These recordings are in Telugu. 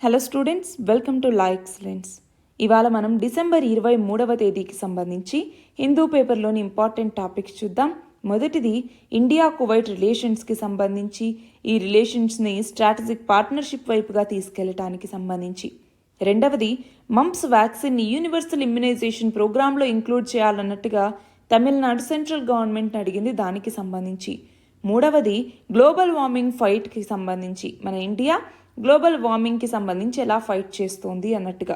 Hello students, welcome to law excellence. ఇవాళ మనం డిసెంబర్ 23వ తేదీకి సంబంధించి హిందూ పేపర్లోని ఇంపార్టెంట్ టాపిక్స్ చూద్దాం. మొదటిది ఇండియా కువైట్ రిలేషన్స్కి సంబంధించి, ఈ రిలేషన్స్ని స్ట్రాటజిక్ పార్ట్నర్షిప్ వైపుగా తీసుకెళ్లడానికి సంబంధించి. రెండవది మంప్స్ వ్యాక్సిన్ని యూనివర్సల్ ఇమ్యునైజేషన్ ప్రోగ్రాంలో ఇంక్లూడ్ చేయాలన్నట్టుగా తమిళనాడు సెంట్రల్ గవర్నమెంట్ అడిగింది, దానికి సంబంధించి. మూడవది గ్లోబల్ వార్మింగ్ ఫైట్కి సంబంధించి, మన ఇండియా గ్లోబల్ వార్మింగ్కి సంబంధించి ఎలా ఫైట్ చేస్తోంది అన్నట్టుగా.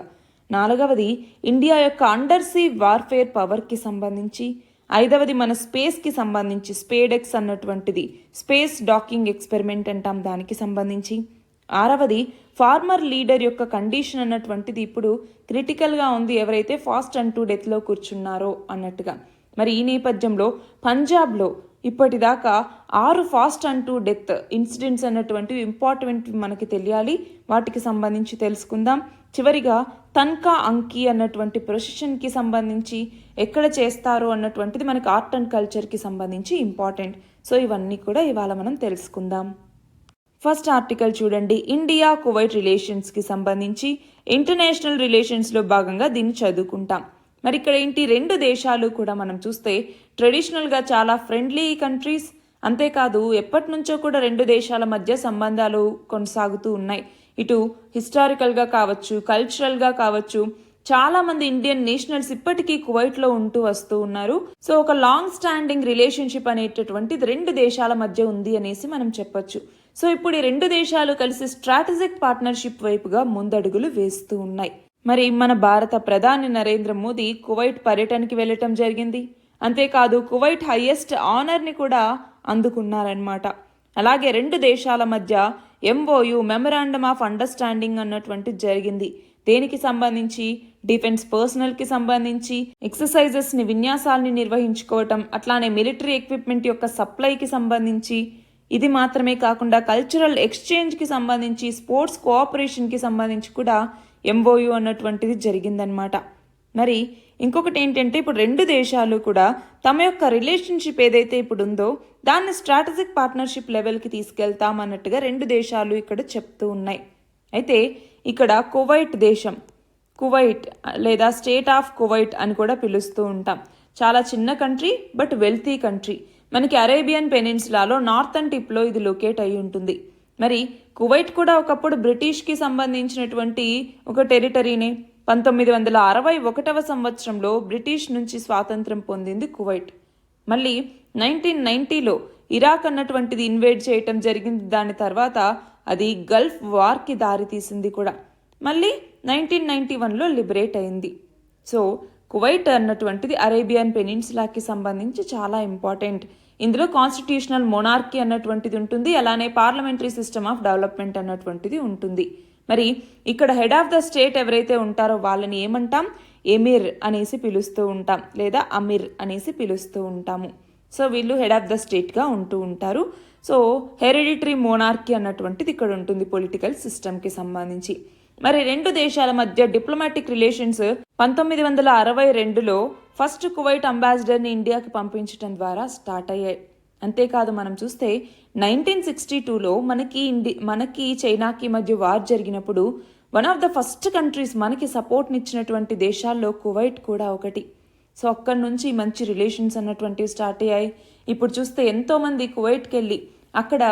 నాలుగవది ఇండియా యొక్క అండర్ సీ వార్ఫేర్ పవర్కి సంబంధించి. ఐదవది మన స్పేస్కి సంబంధించి, స్పేడెక్స్ అన్నటువంటిది స్పేస్ డాకింగ్ ఎక్స్పెరిమెంట్ అంటాం, దానికి సంబంధించి. ఆరవది ఫార్మర్ లీడర్ యొక్క కండిషన్ అన్నటువంటిది ఇప్పుడు క్రిటికల్గా ఉంది, ఎవరైతే ఫాస్ట్ అంటూ డెత్లో కూర్చున్నారో అన్నట్టుగా. మరి ఈ నేపథ్యంలో పంజాబ్లో ఇప్పటిదాకా 6 ఫాస్ట్ అంటూ డెత్ ఇన్సిడెంట్స్ అన్నటువంటివి ఇంపార్టెంట్ మనకి తెలియాలి, వాటికి సంబంధించి తెలుసుకుందాం. చివరిగా తన్కా అంకి అన్నటువంటి ప్రొసెషన్కి సంబంధించి ఎక్కడ చేస్తారు అన్నటువంటిది మనకి ఆర్ట్ అండ్ కల్చర్కి సంబంధించి ఇంపార్టెంట్. సో ఇవన్నీ కూడా ఇవాళ మనం తెలుసుకుందాం. ఫస్ట్ ఆర్టికల్ చూడండి, ఇండియా కువైట్ రిలేషన్స్కి సంబంధించి. ఇంటర్నేషనల్ రిలేషన్స్లో భాగంగా దీన్ని చదువుకుంటాం. మరి ఇక్కడ ఏంటి, రెండు దేశాలు కూడా మనం చూస్తే ట్రెడిషనల్గా చాలా ఫ్రెండ్లీ కంట్రీస్. అంతేకాదు ఎప్పటి నుంచో కూడా రెండు దేశాల మధ్య సంబంధాలు కొనసాగుతూ ఉన్నాయి. ఇటు హిస్టారికల్గా కావచ్చు, కల్చరల్గా కావచ్చు, చాలా మంది ఇండియన్ నేషనల్స్ ఇప్పటికీ కువైట్లో ఉంటూ వస్తూ ఉన్నారు. సో ఒక లాంగ్ స్టాండింగ్ రిలేషన్షిప్ అనేటటువంటిది రెండు దేశాల మధ్య ఉంది అనేసి మనం చెప్పొచ్చు. సో ఇప్పుడు ఈ రెండు దేశాలు కలిసి స్ట్రాటజిక్ పార్ట్నర్షిప్ వైపుగా ముందడుగులు వేస్తూ ఉన్నాయి. మరి మన భారత ప్రధాని నరేంద్ర మోదీ కువైట్ పర్యటనకి వెళ్ళటం జరిగింది. అంతేకాదు కువైట్ హైయెస్ట్ ఆనర్ని కూడా అందుకున్నారనమాట. అలాగే రెండు దేశాల మధ్య ఎంఓయు, మెమరాండమ్ ఆఫ్ అండర్స్టాండింగ్ అన్నటువంటిది జరిగింది. దేనికి సంబంధించి, డిఫెన్స్ పర్సనల్కి సంబంధించి ఎక్సర్సైజెస్ని, విన్యాసాలని నిర్వహించుకోవటం, అట్లానే మిలిటరీ ఎక్విప్మెంట్ యొక్క సప్లైకి సంబంధించి. ఇది మాత్రమే కాకుండా కల్చరల్ ఎక్స్చేంజ్కి సంబంధించి, స్పోర్ట్స్ కోఆపరేషన్కి సంబంధించి కూడా ఎంఓయు అన్నటువంటిది జరిగిందనమాట. మరి ఇంకొకటి ఏంటంటే, ఇప్పుడు రెండు దేశాలు కూడా తమ యొక్క రిలేషన్షిప్ ఏదైతే ఇప్పుడు ఉందో దాన్ని స్ట్రాటజిక్ పార్ట్నర్షిప్ లెవెల్కి తీసుకెళ్తాం అన్నట్టుగా రెండు దేశాలు ఇక్కడ చెప్తూ ఉన్నాయి. అయితే ఇక్కడ కువైట్ దేశం, కువైట్ లేదా స్టేట్ ఆఫ్ కువైట్ అని కూడా పిలుస్తూ ఉంటాం. చాలా చిన్న కంట్రీ బట్ వెల్తీ కంట్రీ. మనకి అరేబియన్ పెనిన్సులాలో నార్థన్ టిప్లో ఇది లొకేట్ అయి ఉంటుంది. మరి కువైట్ కూడా ఒకప్పుడు బ్రిటిష్కి సంబంధించినటువంటి ఒక టెరిటరీనే. 1961వ సంవత్సరంలో బ్రిటిష్ నుంచి స్వాతంత్రం పొందింది కువైట్. మళ్ళీ 1990లో ఇరాక్ అన్నటువంటిది ఇన్వేడ్ చేయటం జరిగింది. దాని తర్వాత అది గల్ఫ్ వార్కి దారితీసింది కూడా. మళ్ళీ 1991లో లిబరేట్ అయింది. సో కువైట్ అన్నటువంటిది అరేబియన్ పెనిన్సులాకి సంబంధించి చాలా ఇంపార్టెంట్. ఇందులో కాన్స్టిట్యూషనల్ మొనార్కీ అన్నటువంటిది ఉంటుంది, అలానే పార్లమెంటరీ సిస్టమ్ ఆఫ్ డెవలప్మెంట్ అన్నటువంటిది ఉంటుంది. మరి ఇక్కడ హెడ్ ఆఫ్ ద స్టేట్ ఎవరైతే ఉంటారో వాళ్ళని ఏమంటాం, ఎమిర్ అనేసి పిలుస్తూ ఉంటాం, లేదా అమీర్ అనేసి పిలుస్తూ ఉంటాము. సో వీళ్ళు హెడ్ ఆఫ్ ద స్టేట్గా ఉంటూ ఉంటారు. సో హెరిడిటరీ మోనార్కీ అన్నటువంటిది ఇక్కడ ఉంటుంది పొలిటికల్ సిస్టమ్కి సంబంధించి. మరి రెండు దేశాల మధ్య డిప్లొమాటిక్ రిలేషన్స్ 1962లో ఫస్ట్ కువైట్ అంబాసిడర్ని ఇండియాకి పంపించడం ద్వారా స్టార్ట్ అయ్యాయి. అంతేకాదు మనం చూస్తే 1962లో మనకి చైనాకి మధ్య వార్ జరిగినప్పుడు one of the first countries మనకి సపోర్ట్ని ఇచ్చినటువంటి దేశాల్లో కువైట్ కూడా ఒకటి. సో అక్కడి నుంచి మంచి రిలేషన్స్ అన్నటువంటివి స్టార్ట్ అయ్యాయి. ఇప్పుడు చూస్తే ఎంతోమంది కువైట్కి వెళ్ళి అక్కడ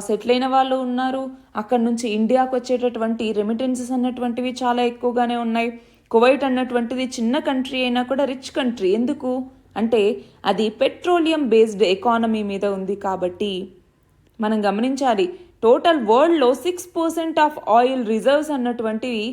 సెటిల్ అయిన వాళ్ళు ఉన్నారు. అక్కడి నుంచి ఇండియాకు వచ్చేటటువంటి రెమిటెన్సెస్ అన్నటువంటివి చాలా ఎక్కువగానే ఉన్నాయి. కువైట్ అన్నటువంటిది చిన్న కంట్రీ అయినా కూడా రిచ్ కంట్రీ. ఎందుకు అంటే అది పెట్రోలియం బేస్డ్ ఎకానమీ మీద ఉంది కాబట్టి. మనం గమనించాలి, టోటల్ వరల్డ్లో 6% ఆఫ్ ఆయిల్ రిజర్వ్స్ అన్నటువంటివి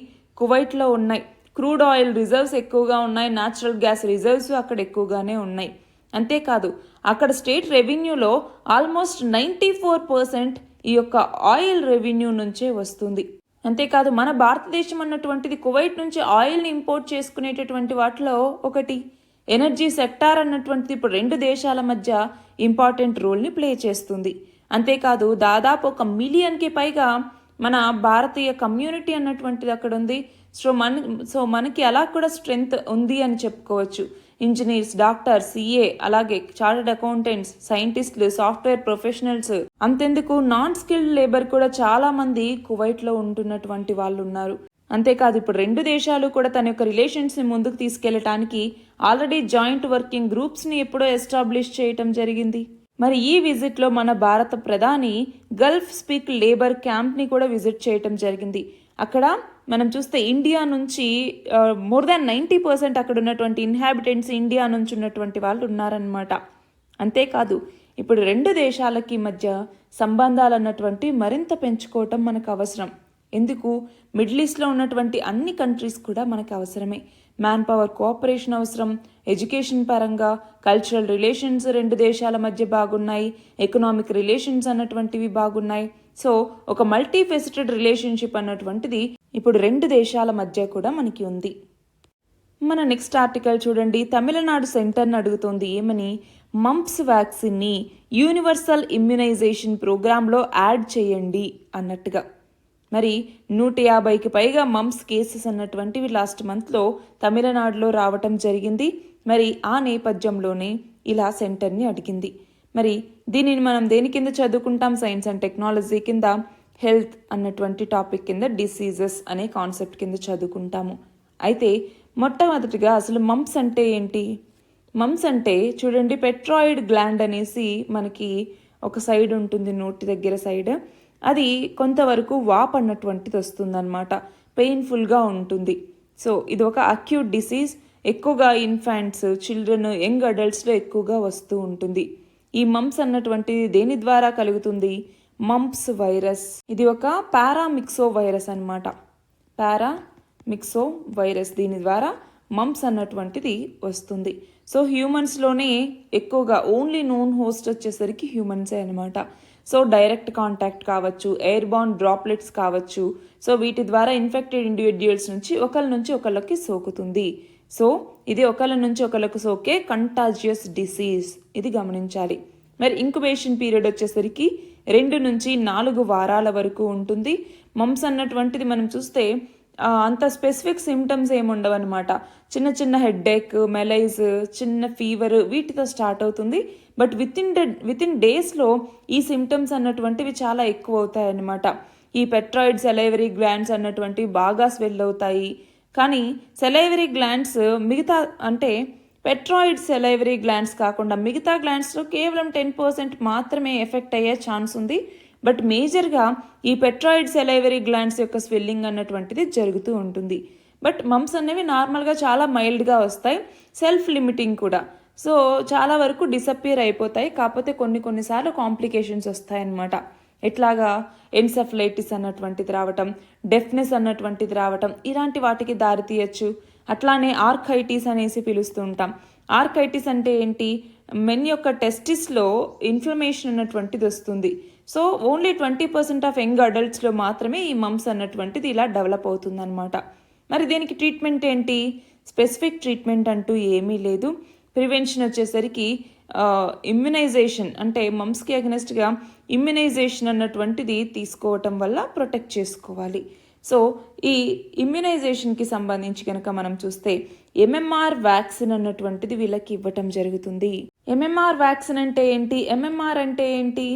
కువైట్లో ఉన్నాయి. క్రూడ్ ఆయిల్ రిజర్వ్స్ ఎక్కువగా ఉన్నాయి, న్యాచురల్ గ్యాస్ రిజర్వ్స్ అక్కడ ఎక్కువగానే ఉన్నాయి. అంతేకాదు అక్కడ స్టేట్ రెవెన్యూలో ఆల్మోస్ట్ 94% ఈ యొక్క ఆయిల్ రెవెన్యూ నుంచే వస్తుంది. అంతేకాదు మన భారతదేశం అన్నటువంటిది కువైట్ నుంచి ఆయిల్ని ఇంపోర్ట్ చేసుకునేటటువంటి వాటిలో ఒకటి. ఎనర్జీ సెక్టార్ అన్నటువంటిది ఇప్పుడు రెండు దేశాల మధ్య ఇంపార్టెంట్ రోల్ని ప్లే చేస్తుంది. అంతేకాదు దాదాపు 1 మిలియన్కి పైగా మన భారతీయ కమ్యూనిటీ అన్నటువంటిది అక్కడ ఉంది. సో మనకి అలా కూడా స్ట్రెంగ్త్ ఉంది అని చెప్పుకోవచ్చు. ఇంజనీర్స్, డాక్టర్స్, సిఏ, అలాగే చార్టర్డ్ అకౌంటెంట్స్, సైంటిస్టులు, సాఫ్ట్వేర్ ప్రొఫెషనల్స్, అంతెందుకు నాన్ స్కిల్డ్ లేబర్ కూడా చాలా మంది కువైట్లో ఉంటున్నటువంటి వాళ్ళు ఉన్నారు. అంతేకాదు ఇప్పుడు రెండు దేశాలు కూడా తన యొక్క రిలేషన్స్ని ముందుకు తీసుకెళ్లడానికి ఆల్రెడీ జాయింట్ వర్కింగ్ గ్రూప్స్ని ఎప్పుడో ఎస్టాబ్లిష్ చేయటం జరిగింది. మరి ఈ విజిట్లో మన భారత ప్రధాని గల్ఫ్ స్పీక్ లేబర్ క్యాంప్ని కూడా విజిట్ చేయటం జరిగింది. అక్కడ మనం చూస్తే ఇండియా నుంచి మోర్ దాన్ 90% అక్కడ ఉన్నటువంటి ఇన్హాబిటెంట్స్ ఇండియా నుంచి ఉన్నటువంటి వాళ్ళు ఉన్నారనమాట. అంతేకాదు ఇప్పుడు రెండు దేశాలకి మధ్య సంబంధాలు అన్నటువంటి మరింత పెంచుకోవటం మనకు అవసరం. ఎందుకు? మిడిల్ ఈస్ట్లో ఉన్నటువంటి అన్ని కంట్రీస్ కూడా మనకు అవసరమే. మ్యాన్ పవర్ కోఆపరేషన్ అవసరం, ఎడ్యుకేషన్ పరంగా, కల్చరల్ రిలేషన్స్ రెండు దేశాల మధ్య బాగున్నాయి, ఎకనామిక్ రిలేషన్స్ అన్నటువంటివి బాగున్నాయి. సో ఒక మల్టీ ఫెసిటెడ్ రిలేషన్షిప్ అన్నటువంటిది ఇప్పుడు రెండు దేశాల మధ్య కూడా మనకి ఉంది. మన నెక్స్ట్ ఆర్టికల్ చూడండి. తమిళనాడు సెంటర్ని అడుగుతోంది ఏమని? మంప్స్ వ్యాక్సిన్ని యూనివర్సల్ ఇమ్యునైజేషన్ ప్రోగ్రాంలో యాడ్ చేయండి అన్నట్టుగా. మరి 150కి పైగా మంప్స్ కేసెస్ అన్నటువంటివి లాస్ట్ మంత్లో తమిళనాడులో రావటం జరిగింది. మరి ఆ నేపథ్యంలోనే ఇలా సెంటర్ని అడిగింది. మరి దీనిని మనం దేని కింద చదువుకుంటాం? సైన్స్ అండ్ టెక్నాలజీ కింద, హెల్త్ అన్నటువంటి టాపిక్ కింద, డిసీజెస్ అనే కాన్సెప్ట్ కింద చదువుకుంటాము. అయితే మొట్టమొదటిగా అసలు మంప్స్ అంటే ఏంటి? మంప్స్ అంటే చూడండి, పెట్రాయిడ్ గ్లాండ్ అనేసి మనకి ఒక సైడ్ ఉంటుంది, నోటి దగ్గర సైడ్. అది కొంతవరకు వాప్ అన్నటువంటిది వస్తుందన్నమాట, పెయిన్ఫుల్గా ఉంటుంది. సో ఇది ఒక అక్యూట్ డిసీజ్, ఎక్కువగా ఇన్ఫాంట్స్, చిల్డ్రన్, యంగ్ అడల్ట్స్లో ఎక్కువగా వస్తూ ఉంటుంది. ఈ మంప్స్ అన్నటువంటిది దేని ద్వారా కలుగుతుంది? Mumps virus. ఇది ఒక పారామిక్సో వైరస్ అన్నమాట. పారామిక్సో వైరస్, దీని ద్వారా మంప్స్ అన్నటువంటిది వస్తుంది. సో హ్యూమన్స్లోనే ఎక్కువగా, ఓన్లీ నోన్ హోస్ట్ వచ్చేసరికి హ్యూమన్సే అనమాట. సో డైరెక్ట్ కాంటాక్ట్ కావచ్చు, ఎయిర్ బార్న్ డ్రాప్లెట్స్ కావచ్చు. సో వీటి ద్వారా ఇన్ఫెక్టెడ్ ఇండివిడ్యువల్స్ నుంచి ఒకళ్ళ నుంచి ఒకళ్ళకి సోకుతుంది. సో ఇది ఒకళ్ళ నుంచి ఒకళ్ళకు సోకే కంటాజియస్ డిసీజ్, ఇది గమనించాలి. మరి ఇంక్యుబేషన్ పీరియడ్ వచ్చేసరికి 2 నుంచి 4 వారాల వరకు ఉంటుంది. మంప్స్ అన్నటువంటిది మనం చూస్తే అంత స్పెసిఫిక్ సిమ్టమ్స్ ఏమి ఉండవన్నమాట. చిన్న చిన్న హెడ్ఏక్, మెలైజ్, చిన్న ఫీవర్, వీటితో స్టార్ట్ అవుతుంది. బట్ విత్ ఇన్ డేస్లో ఈ సిమ్టమ్స్ అన్నటువంటివి చాలా ఎక్కువ అవుతాయి అన్నమాట. ఈ పెట్రాయిడ్ సెలైవరీ గ్లాండ్స్ అన్నటువంటివి బాగా స్వెల్ అవుతాయి. కానీ సెలైవరీ గ్లాండ్స్ మిగతా, అంటే పెట్రాయిడ్ సెలైవరీ గ్లాండ్స్ కాకుండా మిగతా గ్లాండ్స్లో కేవలం 10% మాత్రమే ఎఫెక్ట్ అయ్యే ఛాన్స్ ఉంది. బట్ మేజర్గా ఈ పెట్రాయిడ్ సెలైవరీ గ్లాండ్స్ యొక్క స్వెల్లింగ్ అన్నటువంటిది జరుగుతూ ఉంటుంది. బట్ మంప్స్ అనేవి నార్మల్గా చాలా మైల్డ్గా వస్తాయి, సెల్ఫ్ లిమిటింగ్ కూడా. సో చాలా వరకు డిసప్పియర్ అయిపోతాయి. కాకపోతే కొన్నిసార్లు కాంప్లికేషన్స్ వస్తాయన్నమాట. ఎట్లాగా? ఎన్సెఫలైటిస్ అన్నటువంటిది రావటం, డెఫ్నెస్ అన్నటువంటిది రావటం, ఇలాంటి వాటికి దారి తీయచ్చు. అట్లానే ఆర్కైటిస్ అనేసి పిలుస్తూ ఉంటాం. ఆర్కైటిస్ అంటే ఏంటి? మెన్ యొక్క టెస్టిస్లో ఇన్ఫ్లమేషన్ అన్నటువంటిది వస్తుంది. సో ఓన్లీ 20% ఆఫ్ యంగ్ అడల్ట్స్లో మాత్రమే ఈ మంప్స్ అన్నటువంటిది ఇలా డెవలప్ అవుతుంది అనమాట. మరి దీనికి ట్రీట్మెంట్ ఏంటి? స్పెసిఫిక్ ట్రీట్మెంట్ అంటూ ఏమీ లేదు. ప్రివెన్షన్ వచ్చేసరికి ఇమ్యునైజేషన్, అంటే మంప్స్కి అగెనెస్ట్గా ఇమ్యునైజేషన్ అన్నటువంటిది తీసుకోవటం వల్ల ప్రొటెక్ట్ చేసుకోవాలి. సో ఈ ఇమ్యునైజేషన్కి సంబంధించి కనుక మనం చూస్తే ఎంఎంఆర్ వ్యాక్సిన్ అన్నటువంటిది వీళ్ళకి ఇవ్వటం జరుగుతుంది. ఎంఎంఆర్ వ్యాక్సిన్ అంటే ఏంటి? ఎంఎంఆర్ అంటే ఏంటి?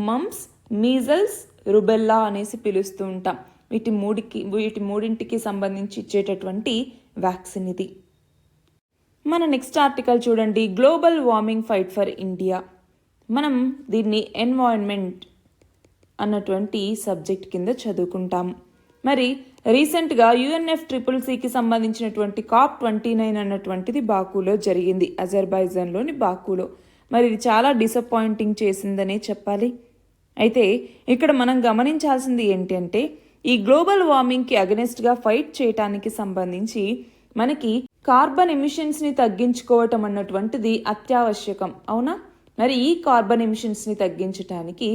మంప్స్, మీజల్స్, రుబెల్లా అనేసి పిలుస్తూ ఉంటాం. వీటి మూడింటికి సంబంధించి ఇచ్చేటటువంటి వ్యాక్సిన్ ఇది. మన నెక్స్ట్ ఆర్టికల్ చూడండి. Global warming fight for India. మనం దీన్ని ఎన్వైరన్మెంట్ అన్నటువంటి సబ్జెక్ట్ కింద చదువుకుంటాము. మరి రీసెంట్గా UNFCCCకి సంబంధించినటువంటి COP29 అన్నటువంటిది బాకులో జరిగింది, అజర్బైజాన్లోని బాకులో. మరి ఇది చాలా డిసప్పాయింటింగ్ చేసిందనే చెప్పాలి. అయితే ఇక్కడ మనం గమనించాల్సింది ఏంటంటే, ఈ గ్లోబల్ వార్మింగ్కి అగెనెస్ట్గా ఫైట్ చేయటానికి సంబంధించి మనకి కార్బన్ ఎమిషన్స్ని తగ్గించుకోవటం అన్నటువంటిది అత్యావశ్యకం, అవునా? మరి ఈ కార్బన్ ఎమిషన్స్ని తగ్గించడానికి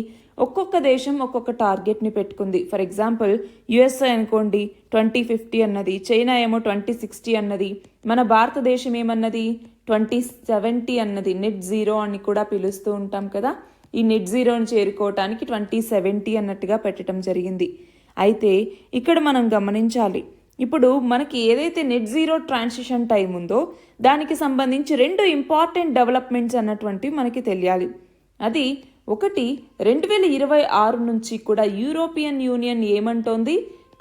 ఒక్కొక్క దేశం ఒక్కొక్క టార్గెట్ని పెట్టుకుంది. ఫర్ ఎగ్జాంపుల్ USA అనుకోండి 2050 అన్నది, చైనా ఏమో 2060 అన్నది, మన భారతదేశం ఏమన్నది 2070 అన్నది. నెట్ జీరో అని కూడా పిలుస్తూ ఉంటాం కదా. ఈ నెట్ జీరోని చేరుకోవటానికి 2070 అన్నట్టుగా పెట్టడం జరిగింది. అయితే ఇక్కడ మనం గమనించాలి, ఇప్పుడు మనకి ఏదైతే నెట్ జీరో ట్రాన్సిషన్ టైం ఉందో దానికి సంబంధించి 2 ఇంపార్టెంట్ డెవలప్మెంట్స్ అన్నటువంటివి మనకి తెలియాలి. అది ఒకటి, 2026 నుంచి కూడా యూరోపియన్ యూనియన్ ఏమంటోంది,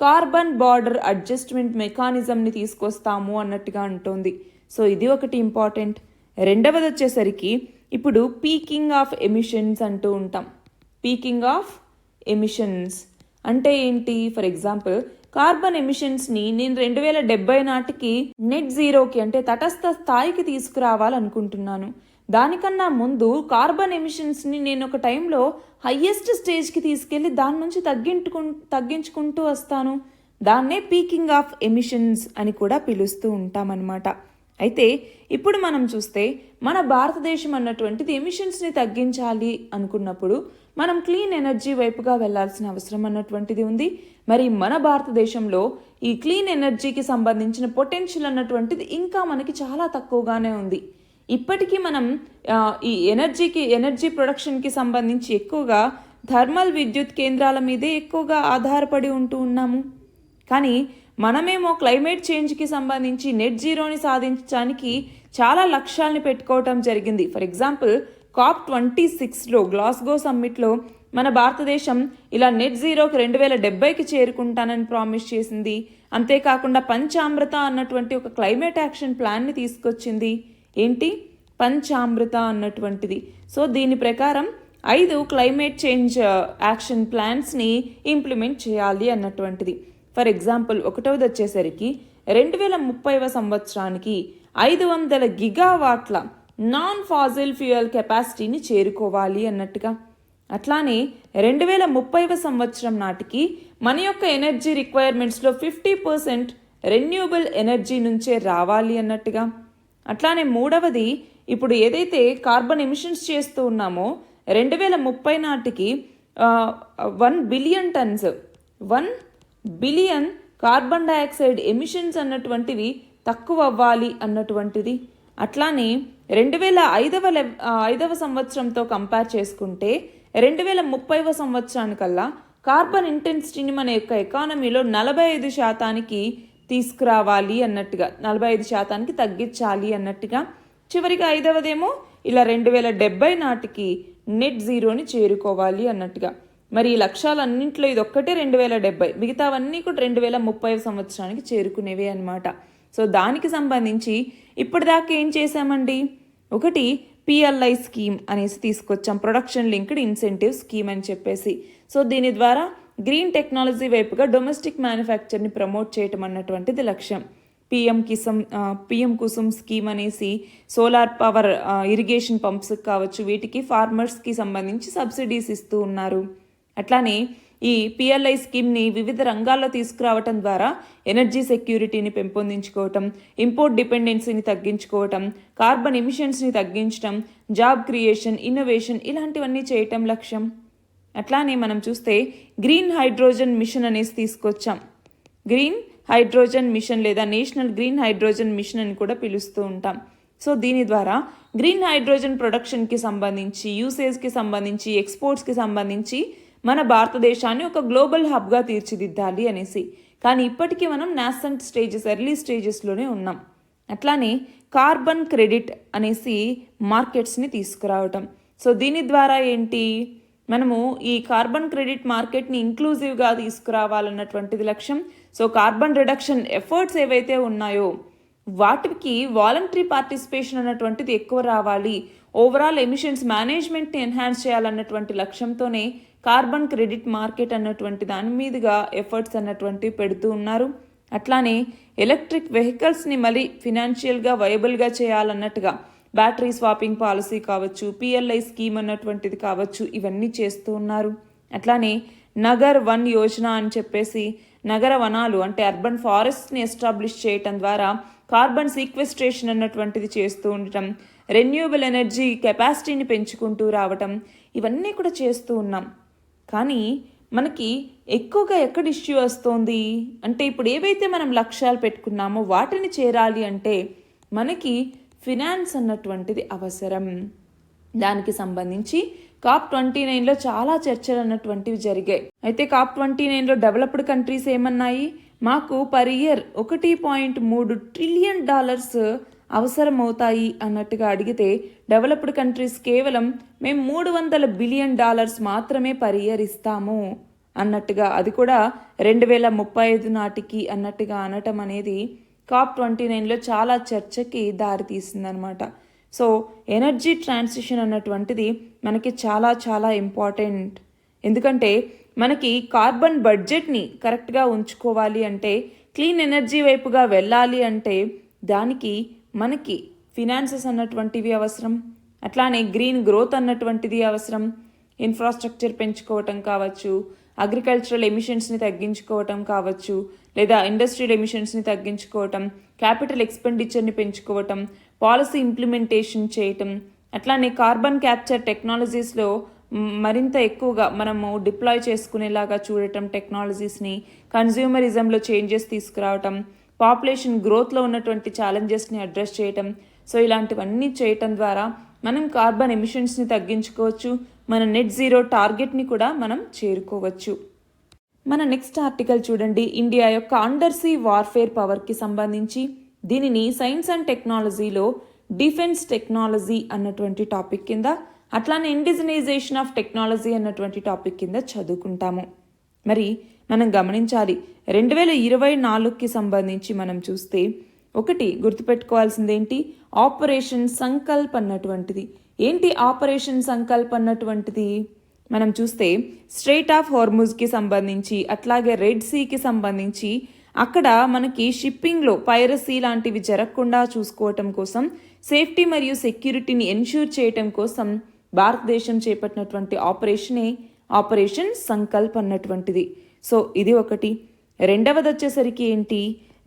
కార్బన్ బార్డర్ అడ్జస్ట్మెంట్ మెకానిజంని తీసుకొస్తాము అన్నట్టుగా అంటోంది. సో ఇది ఒకటి ఇంపార్టెంట్. రెండవది వచ్చేసరికి ఇప్పుడు పీకింగ్ ఆఫ్ ఎమిషన్స్ అంటూ ఉంటాం. పీకింగ్ ఆఫ్ ఎమిషన్స్ అంటే ఏంటి? ఫర్ ఎగ్జాంపుల్ కార్బన్ ఎమిషన్స్ని నేను 2070 నాటికి నెట్ జీరోకి అంటే తటస్థ స్థాయికి తీసుకురావాలనుకుంటున్నాను. దానికన్నా ముందు కార్బన్ ఎమిషన్స్ని నేను ఒక టైంలో హయ్యెస్ట్ స్టేజ్కి తీసుకెళ్ళి దాని నుంచి తగ్గించుకుంటూ వస్తాను. దాన్నే పీకింగ్ ఆఫ్ ఎమిషన్స్ అని కూడా పిలుస్తూ ఉంటామన్నమాట. అయితే ఇప్పుడు మనం చూస్తే మన భారతదేశం అన్నటువంటిది ఎమిషన్స్ని తగ్గించాలి అనుకున్నప్పుడు మనం క్లీన్ ఎనర్జీ వైపుగా వెళ్లాల్సిన అవసరం అన్నటువంటిది ఉంది. మరి మన భారతదేశంలో ఈ క్లీన్ ఎనర్జీకి సంబంధించిన పొటెన్షియల్ అన్నటువంటిది ఇంకా మనకి చాలా తక్కువగానే ఉంది. ఇప్పటికీ మనం ఈ ఎనర్జీ ప్రొడక్షన్కి సంబంధించి ఎక్కువగా థర్మల్ విద్యుత్ కేంద్రాల మీదే ఎక్కువగా ఆధారపడి ఉంటూ ఉన్నాము. కానీ మనమేమో క్లైమేట్ చేంజ్కి సంబంధించి నెట్ జీరోని సాధించడానికి చాలా లక్ష్యాలని పెట్టుకోవటం జరిగింది. ఫర్ ఎగ్జాంపుల్ COP26లో గ్లాస్గో సమ్మిట్లో మన భారతదేశం ఇలా నెట్ జీరోకి 2070కి చేరుకుంటానని ప్రామిస్ చేసింది. అంతేకాకుండా పంచామృత అన్నటువంటి ఒక క్లైమేట్ యాక్షన్ ప్లాన్ని తీసుకొచ్చింది. ఏంటి పంచామృత అన్నటువంటిది? సో దీని ప్రకారం 5 క్లైమేట్ చేంజ్ యాక్షన్ ప్లాన్స్ని ఇంప్లిమెంట్ చేయాలి అన్నటువంటిది. ఫర్ ఎగ్జాంపుల్ ఒకటవది వచ్చేసరికి 2030వ సంవత్సరానికి 500 గిగావాట్ల నాన్ ఫాజిల్ ఫ్యూయల్ కెపాసిటీని చేరుకోవాలి అన్నట్టుగా. అట్లానే 2030వ సంవత్సరం నాటికి మన యొక్క ఎనర్జీ రిక్వైర్మెంట్స్లో 50% రెన్యూబుల్ ఎనర్జీ నుంచే రావాలి అన్నట్టుగా. అట్లానే మూడవది, ఇప్పుడు ఏదైతే కార్బన్ ఎమిషన్స్ చేస్తూ ఉన్నామో 2030 నాటికి 1 billion tons 1 billion carbon dioxide emissions అన్నటువంటివి తక్కువ అవ్వాలి అన్నటువంటిది. అట్లానే 2005వ సంవత్సరంతో కంపేర్ చేసుకుంటే 2030వ సంవత్సరానికల్లా కార్బన్ ఇంటెన్సిటీని మన యొక్క ఎకానమీలో 45% తీసుకురావాలి అన్నట్టుగా, 45% తగ్గించాలి అన్నట్టుగా. చివరిగా 5వదేమో ఇలా 2070 నాటికి నెట్ జీరోని చేరుకోవాలి అన్నట్టుగా. మరి ఈ లక్ష్యాలన్నింటిలో ఇది ఒక్కటే 2070, మిగతావన్నీ కూడా 2030 సంవత్సరానికి చేరుకునేవే అనమాట. సో దానికి సంబంధించి ఇప్పటిదాకా ఏం చేశామండి? ఒకటి PLI స్కీమ్ అనేసి తీసుకొచ్చాం, ప్రొడక్షన్ లింక్డ్ ఇన్సెంటివ్ స్కీమ్ అని చెప్పేసి. సో దీని ద్వారా గ్రీన్ టెక్నాలజీ వైపుగా డొమెస్టిక్ మ్యానుఫ్యాక్చర్ని ప్రమోట్ చేయటం అన్నటువంటిది లక్ష్యం. పిఎం కుసుమ్ స్కీమ్ అనేసి సోలార్ పవర్ ఇరిగేషన్ పంప్స్ కావచ్చు, వీటికి ఫార్మర్స్కి సంబంధించి సబ్సిడీస్ ఇస్తూ ఉన్నారు. అట్లానే ఈ PLI స్కీమ్ని వివిధ రంగాల్లో తీసుకురావటం ద్వారా ఎనర్జీ సెక్యూరిటీని పెంపొందించుకోవటం, ఇంపోర్ట్ డిపెండెన్సీని తగ్గించుకోవటం, కార్బన్ ఎమిషన్స్ని తగ్గించడం, జాబ్ క్రియేషన్, ఇన్నోవేషన్ ఇలాంటివన్నీ చేయటం లక్ష్యం. అట్లానే మనం చూస్తే గ్రీన్ హైడ్రోజన్ మిషన్ అనేసి తీసుకొచ్చాం. గ్రీన్ హైడ్రోజన్ మిషన్ లేదా నేషనల్ గ్రీన్ హైడ్రోజన్ మిషన్ అని కూడా పిలుస్తూ ఉంటాం. సో దీని ద్వారా గ్రీన్ హైడ్రోజన్ ప్రొడక్షన్కి సంబంధించి, యూసేజ్కి సంబంధించి, ఎక్స్పోర్ట్స్కి సంబంధించి మన భారతదేశాన్ని ఒక గ్లోబల్ హబ్గా తీర్చిదిద్దాలి అనేసి. కానీ ఇప్పటికీ మనం నాసెంట్ స్టేజెస్, ఎర్లీ స్టేజెస్లోనే ఉన్నాం. అట్లానే కార్బన్ క్రెడిట్ అనేసి మార్కెట్స్ని తీసుకురావటం. సో దీని ద్వారా ఏంటి, మనము ఈ కార్బన్ క్రెడిట్ మార్కెట్ని ఇంక్లూజివ్గా తీసుకురావాలన్నటువంటిది లక్ష్యం. సో కార్బన్ రిడక్షన్ ఎఫర్ట్స్ ఏవైతే ఉన్నాయో వాటికి వాలంటరీ పార్టిసిపేషన్ అన్నటువంటిది ఎక్కువ రావాలి, ఓవరాల్ ఎమిషన్స్ మేనేజ్మెంట్ని ఎన్హాన్స్ చేయాలన్నటువంటి లక్ష్యంతోనే కార్బన్ క్రెడిట్ మార్కెట్ అన్నటువంటి దాని మీదుగా ఎఫర్ట్స్ అన్నటువంటివి పెడుతూ ఉన్నారు. అట్లానే ఎలక్ట్రిక్ వెహికల్స్ని మళ్ళీ ఫినాన్షియల్గా వయబుల్గా చేయాలన్నట్టుగా బ్యాటరీ స్వాపింగ్ పాలసీ కావచ్చు, PLI స్కీమ్ అన్నటువంటిది కావచ్చు, ఇవన్నీ చేస్తూ ఉన్నారు. అట్లానే నగర్ వన్ యోజన అని చెప్పేసి నగర వనాలు అంటే అర్బన్ ఫారెస్ట్ని ఎస్టాబ్లిష్ చేయటం ద్వారా కార్బన్ సీక్వెస్ట్రేషన్ అన్నటువంటిది చేస్తూ ఉండటం, రెన్యూబుల్ ఎనర్జీ కెపాసిటీని పెంచుకుంటూ రావటం, ఇవన్నీ కూడా చేస్తూ ఉన్నాం. కానీ మనకి ఎక్కువగా ఎక్కడ ఇష్యూ వస్తుంది అంటే, ఇప్పుడు ఏవైతే మనం లక్ష్యాలు పెట్టుకున్నామో వాటిని చేరాలి అంటే మనకి ఫినాన్స్ అన్నటువంటిది అవసరం. దానికి సంబంధించి COP29లో చాలా చర్చలు అన్నటువంటివి జరిగాయి. అయితే COP29లో డెవలప్డ్ కంట్రీస్ ఏమన్నాయి, మాకు పర్ ఇయర్ $1.3 ట్రిలియన్ అవసరమవుతాయి అన్నట్టుగా అడిగితే డెవలప్డ్ కంట్రీస్ కేవలం మేము $300 బిలియన్ మాత్రమే పర్ ఇయర్ ఇస్తాము అన్నట్టుగా, అది కూడా 2035 నాటికి అన్నట్టుగా అనటం అనేది COP29లో చాలా చర్చకి దారితీసిందనమాట. సో ఎనర్జీ ట్రాన్సిషన్ అన్నటువంటిది మనకి చాలా చాలా ఇంపార్టెంట్. ఎందుకంటే మనకి కార్బన్ బడ్జెట్ని కరెక్ట్గా ఉంచుకోవాలి అంటే, క్లీన్ ఎనర్జీ వైపుగా వెళ్ళాలి అంటే దానికి మనకి ఫినాన్సెస్ అన్నటువంటివి అవసరం, అట్లానే గ్రీన్ గ్రోత్ అన్నటువంటిది అవసరం, ఇన్ఫ్రాస్ట్రక్చర్ పెంచుకోవటం కావచ్చు, అగ్రికల్చరల్ ఎమిషన్స్ని తగ్గించుకోవటం కావచ్చు, లేదా ఇండస్ట్రియల్ ఎమిషన్స్ని తగ్గించుకోవటం, క్యాపిటల్ ఎక్స్పెండిచర్ని పెంచుకోవటం, పాలసీ ఇంప్లిమెంటేషన్ చేయటం, అట్లానే కార్బన్ క్యాప్చర్ టెక్నాలజీస్లో మరింత ఎక్కువగా మనము డిప్లాయ్ చేసుకునేలాగా చూడటం టెక్నాలజీస్ని, కన్జ్యూమరిజంలో చేంజెస్ తీసుకురావటం, పాపులేషన్ గ్రోత్లో ఉన్నటువంటి ఛాలెంజెస్ని అడ్రస్ చేయటం. సో ఇలాంటివన్నీ చేయటం ద్వారా మనం కార్బన్ ఎమిషన్స్ని తగ్గించుకోవచ్చు, మన నెట్ జీరో టార్గెట్ని కూడా మనం చేరుకోవచ్చు. మన నెక్స్ట్ ఆర్టికల్ చూడండి, ఇండియా యొక్క అండర్ సీ వార్ఫేర్ పవర్కి సంబంధించి. దీనిని సైన్స్ అండ్ టెక్నాలజీలో డిఫెన్స్ టెక్నాలజీ అన్నటువంటి టాపిక్ కింద, అట్లానే ఇండిజినైజేషన్ ఆఫ్ టెక్నాలజీ అన్నటువంటి టాపిక్ కింద చదువుకుంటాము. మరి మనం గమనించాలి, 2024కి సంబంధించి మనం చూస్తే ఒకటి గుర్తుపెట్టుకోవాల్సింది ఏంటి, ఆపరేషన్ సంకల్ప్ అన్నటువంటిది. ఏంటి ఆపరేషన్ సంకల్ప్ అన్నటువంటిది? మనం చూస్తే స్ట్రెయిట్ ఆఫ్ హార్ముజ్కి సంబంధించి, అట్లాగే రెడ్ సీకి సంబంధించి అక్కడ మనకి షిప్పింగ్లో పైరసీ లాంటివి జరగకుండా చూసుకోవటం కోసం, సేఫ్టీ మరియు సెక్యూరిటీని ఎన్ష్యూర్ చేయటం కోసం భారతదేశం చేపట్టినటువంటి ఆపరేషనే ఆపరేషన్ సంకల్ప్ అన్నటువంటిది. సో ఇది ఒకటి. రెండవది వచ్చేసరికి ఏంటి,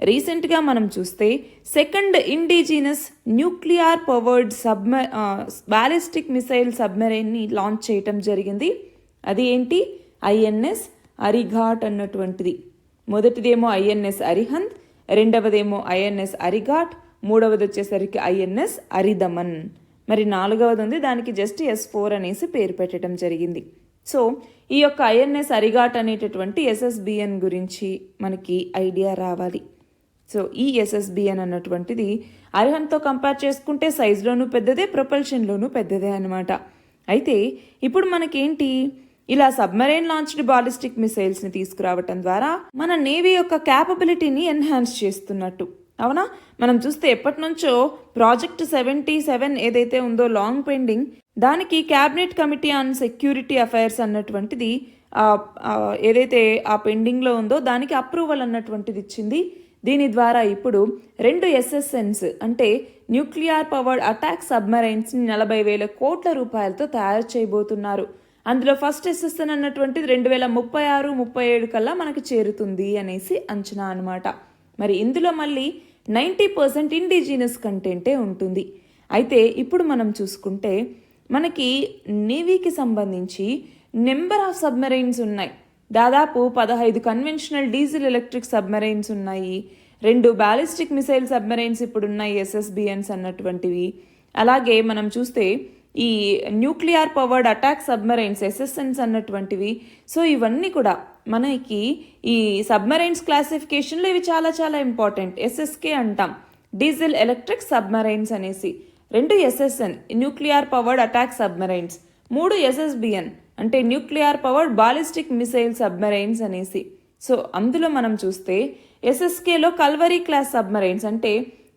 రీసెంట్గా మనం చూస్తే second indigenous nuclear powered ballistic missile సబ్మెరైన్ని లాంచ్ చేయటం జరిగింది. అది ఏంటి, ఐఎన్ఎస్ అరిఘాట్ అన్నటువంటిది. మొదటిదేమో ఐఎన్ఎస్ అరిహంత్, రెండవదేమో ఐఎన్ఎస్ అరిఘాట్, మూడవది వచ్చేసరికి ఐఎన్ఎస్ అరిదమన్. మరి నాలుగవది ఉంది, దానికి జస్ట్ S4 అనేసి పేరు పెట్టడం జరిగింది. సో ఈ యొక్క ఐఎన్ఎస్ అరిఘాట్ అనేటటువంటి SSBN గురించి మనకి ఐడియా రావాలి. సో ఈ SSBN అన్నటువంటిది అరిహంత్తో కంపేర్ చేసుకుంటే సైజులోనూ పెద్దదే, ప్రొపల్షన్లోనూ పెద్దదే అనమాట. అయితే ఇప్పుడు మనకేంటి, ఇలా సబ్మెరైన్ లాంచ్డ్ బాలిస్టిక్ మిసైల్స్ని తీసుకురావటం ద్వారా మన నేవీ యొక్క క్యాపబిలిటీని ఎన్హాన్స్ చేస్తున్నట్టు. అవునా? మనం చూస్తే ఎప్పటి నుంచో ప్రాజెక్ట్ 77 ఏదైతే ఉందో లాంగ్ పెండింగ్, దానికి cabinet committee on security affairs అన్నటువంటిది ఏదైతే ఆ పెండింగ్లో ఉందో దానికి అప్రూవల్ అన్నటువంటిది ఇచ్చింది. దీని ద్వారా ఇప్పుడు 2 SSNs అంటే న్యూక్లియర్ పవర్డ్ అటాక్ సబ్మెరైన్స్ని 40,000 కోట్ల రూపాయలతో తయారు చేయబోతున్నారు. అందులో ఫస్ట్ SSN అన్నటువంటిది 2036-37 కల్లా మనకు చేరుతుంది అనేసి అంచనా అనమాట. మరి ఇందులో మళ్ళీ 90% ఇండిజినస్ కంటెంటే ఉంటుంది. అయితే ఇప్పుడు మనం చూసుకుంటే మనకి నేవీకి సంబంధించి నెంబర్ ఆఫ్ సబ్మెరైన్స్ ఉన్నాయి. దాదాపు 15 కన్వెన్షనల్ డీజిల్ ఎలక్ట్రిక్ సబ్మెరైన్స్ ఉన్నాయి, 2 బ్యాలిస్టిక్ మిసైల్ సబ్మెరైన్స్ ఇప్పుడు ఉన్నాయి SSBNs అన్నటువంటివి. అలాగే మనం చూస్తే ఈ nuclear powered attack submarines SSNs అన్నటువంటివి. సో ఇవన్నీ కూడా మనకి ఈ సబ్మెరైన్స్ క్లాసిఫికేషన్లో ఇవి చాలా చాలా ఇంపార్టెంట్. SSK అంటాం, డీజిల్ ఎలక్ట్రిక్ సబ్మెరైన్స్ అనేసి. 2 SSN nuclear powered attack submarines, 3 SSBN అంటే nuclear powered ballistic missile submarines అనేసి. సో అందులో మనం చూస్తే SSKలో కల్వరీ క్లాస్ సబ్మెరైన్స్ అంటే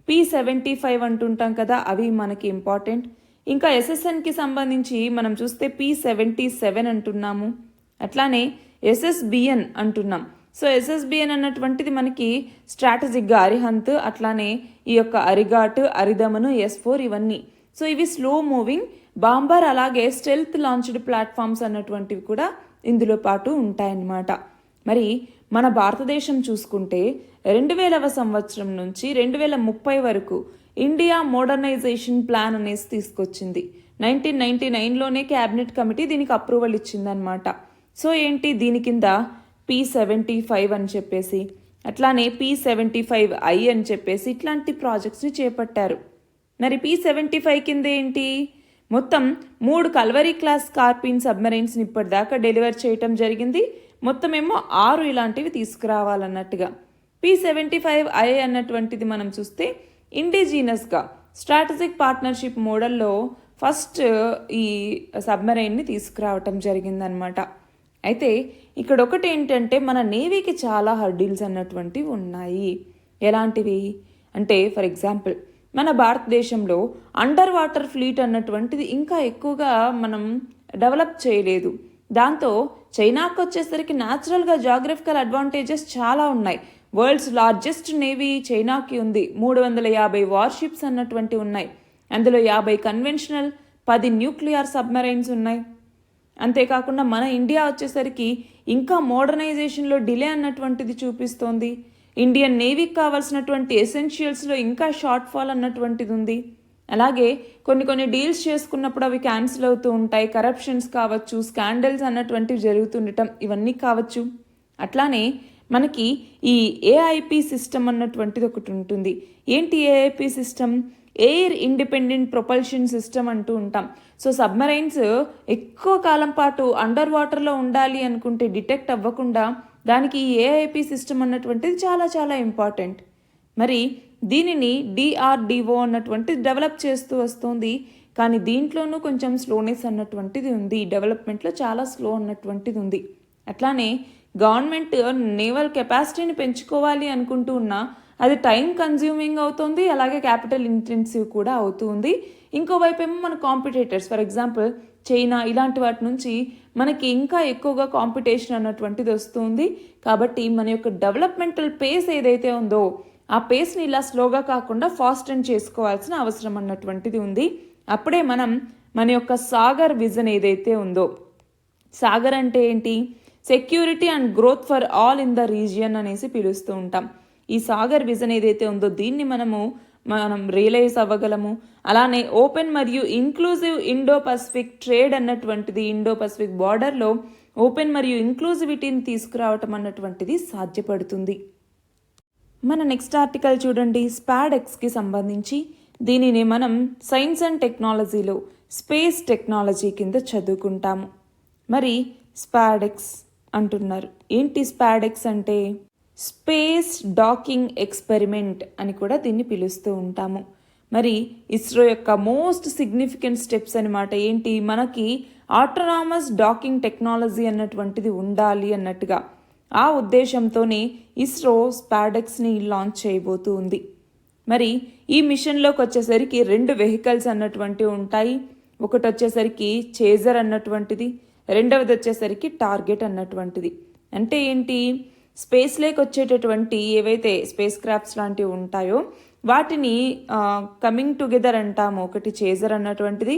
P75 అంటుంటాం కదా, అవి మనకి ఇంపార్టెంట్. ఇంకా SSNకి సంబంధించి మనం చూస్తే P77 అంటున్నాము, అట్లానే SSBN అంటున్నాం. సో SSBN అన్నటువంటిది మనకి స్ట్రాటజిక్గా అరిహంత్, అట్లానే ఈ యొక్క అరిఘాట్, అరిదమను, S4 ఇవన్నీ. సో ఇవి స్లో మూవింగ్ బాంబర్, అలాగే స్టెల్త్ లాంచ్డ్ ప్లాట్ఫామ్స్ అన్నటువంటివి కూడా ఇందులో పాటు ఉంటాయన్నమాట. మరి మన భారతదేశం చూసుకుంటే 2000వ సంవత్సరం నుంచి 2030 వరకు ఇండియా మోడర్నైజేషన్ ప్లాన్ అనేసి తీసుకొచ్చింది. 1999లోనే క్యాబినెట్ కమిటీ దీనికి అప్రూవల్ ఇచ్చిందనమాట. సో ఏంటి, దీని కింద P75 అని చెప్పేసి, అట్లానే P75I అని చెప్పేసి ఇట్లాంటి ప్రాజెక్ట్స్ని చేపట్టారు. మరి P75 కింద ఏంటి, మొత్తం 3 కల్వరీ క్లాస్ స్కార్పిన్ సబ్మెరైన్స్ని ఇప్పటిదాకా డెలివర్ చేయటం జరిగింది. మొత్తం ఏమో 6 ఇలాంటివి తీసుకురావాలన్నట్టుగా. P-75I అన్నటువంటిది మనం చూస్తే ఇండిజీనస్గా స్ట్రాటజిక్ పార్ట్నర్షిప్ మోడల్లో ఫస్ట్ ఈ సబ్మెరైన్ని తీసుకురావటం జరిగిందనమాట. అయితే ఇక్కడ ఒకటి ఏంటంటే మన నేవీకి చాలా హర్డిల్స్ అన్నటువంటివి ఉన్నాయి. ఎలాంటివి అంటే ఫర్ ఎగ్జాంపుల్ మన భారతదేశంలో అండర్ వాటర్ ఫ్లీట్ అన్నటువంటిది ఇంకా ఎక్కువగా మనం డెవలప్ చేయలేదు. దాంతో చైనాకు వచ్చేసరికి న్యాచురల్గా జాగ్రఫికల్ అడ్వాంటేజెస్ చాలా ఉన్నాయి. వరల్డ్స్ లార్జెస్ట్ నేవీ చైనాకి ఉంది. 350 వార్షిప్స్ అన్నటువంటి ఉన్నాయి. అందులో 50 కన్వెన్షనల్, 10 న్యూక్లియర్ సబ్మెరైన్స్ ఉన్నాయి. అంతేకాకుండా మన ఇండియా వచ్చేసరికి ఇంకా మోడర్నైజేషన్లో డిలే అన్నటువంటిది చూపిస్తోంది. ఇండియన్ నేవీకి కావాల్సినటువంటి ఎసెన్షియల్స్లో ఇంకా షార్ట్ ఫాల్ అన్నటువంటిది ఉంది. అలాగే కొన్ని డీల్స్ చేసుకున్నప్పుడు అవి క్యాన్సిల్ అవుతూ ఉంటాయి. కరప్షన్స్ కావచ్చు, స్కాండల్స్ అన్నటువంటివి జరుగుతుండటం ఇవన్నీ కావచ్చు. అట్లానే మనకి ఈ ఏఐపి సిస్టమ్ అన్నటువంటిది ఒకటి ఉంటుంది. ఏంటి AIP system? Air independent propulsion system అంటూ ఉంటాం. సో సబ్మెరైన్స్ ఎక్కువ కాలం పాటు అండర్ వాటర్లో ఉండాలి అనుకుంటే డిటెక్ట్ అవ్వకుండా దానికి ఈ ఏఐపి సిస్టమ్ అన్నటువంటిది చాలా చాలా ఇంపార్టెంట్. మరి దీనిని డిఆర్డిఓ అన్నటువంటిది డెవలప్ చేస్తూ వస్తుంది. కానీ దీంట్లోనూ కొంచెం స్లోనెస్ అన్నటువంటిది ఉంది. డెవలప్మెంట్లో చాలా స్లో అన్నటువంటిది ఉంది. అట్లానే గవర్నమెంట్ నేవల్ కెపాసిటీని పెంచుకోవాలి అనుకుంటూ ఉన్నా అది టైం కన్జ్యూమింగ్ అవుతుంది, అలాగే క్యాపిటల్ ఇంటెన్సివ్ కూడా అవుతుంది. ఇంకోవైపు ఏమో మన కాంపిటేటర్స్ ఫర్ ఎగ్జాంపుల్ చైనా ఇలాంటి వాటి నుంచి మనకి ఇంకా ఎక్కువగా కాంపిటీషన్ అన్నటువంటిది వస్తుంది. కాబట్టి మన యొక్క డెవలప్మెంటల్ పేస్ ఏదైతే ఉందో ఆ పేస్ని ఇలా స్లోగా కాకుండా ఫాస్ట్ అండ్ చేసుకోవాల్సిన అవసరం అన్నటువంటిది ఉంది. అప్పుడే మనం మన యొక్క సాగర్ విజన్ ఏదైతే ఉందో, సాగర్ అంటే ఏంటి? Security and growth for all in the region అనేసి పిలుస్తూ ఉంటాం. ఈ సాగర్ విజన్ ఏదైతే ఉందో దీన్ని మనం రియలైజ్ అవ్వగలము. అలానే ఓపెన్ మరియు ఇంక్లూజివ్ ఇండో పసిఫిక్ ట్రేడ్ అన్నటువంటిది, ఇండో పసిఫిక్ బార్డర్లో ఓపెన్ మరియు ఇంక్లూజివిటీని తీసుకురావటం అన్నటువంటిది సాధ్యపడుతుంది. మన నెక్స్ట్ ఆర్టికల్ చూడండి, స్పాడెక్స్కి సంబంధించి. దీనిని మనం సైన్స్ అండ్ టెక్నాలజీలో స్పేస్ టెక్నాలజీ కింద చదువుకుంటాము. మరి స్పాడెక్స్ అంటున్నారు. ఏంటి స్పాడెక్స్ అంటే? స్పేస్ డాకింగ్ ఎక్స్పెరిమెంట్ అని కూడా దీన్ని పిలుస్తూ ఉంటాము. మరి ఇస్రో యొక్క మోస్ట్ సిగ్నిఫికెంట్ స్టెప్స్ అనమాట. ఏంటి? మనకి ఆటోనామస్ డాకింగ్ టెక్నాలజీ అన్నటువంటిది ఉండాలి అన్నట్టుగా ఆ ఉద్దేశంతోనే ఇస్రో స్పాడెక్స్ని లాంచ్ చేయబోతూ ఉంది. మరి ఈ మిషన్లోకి వచ్చేసరికి 2 వెహికల్స్ అన్నటువంటివి ఉంటాయి. ఒకటి వచ్చేసరికి చేజర్ అన్నటువంటిది, రెండవది వచ్చేసరికి టార్గెట్ అన్నటువంటిది. అంటే ఏంటి? స్పేస్లోకి వచ్చేటటువంటి ఏవైతే స్పేస్ క్రాఫ్ట్స్ లాంటివి ఉంటాయో వాటిని కమింగ్ టుగెదర్ అంటాము. ఒకటి చేజర్ అన్నటువంటిది,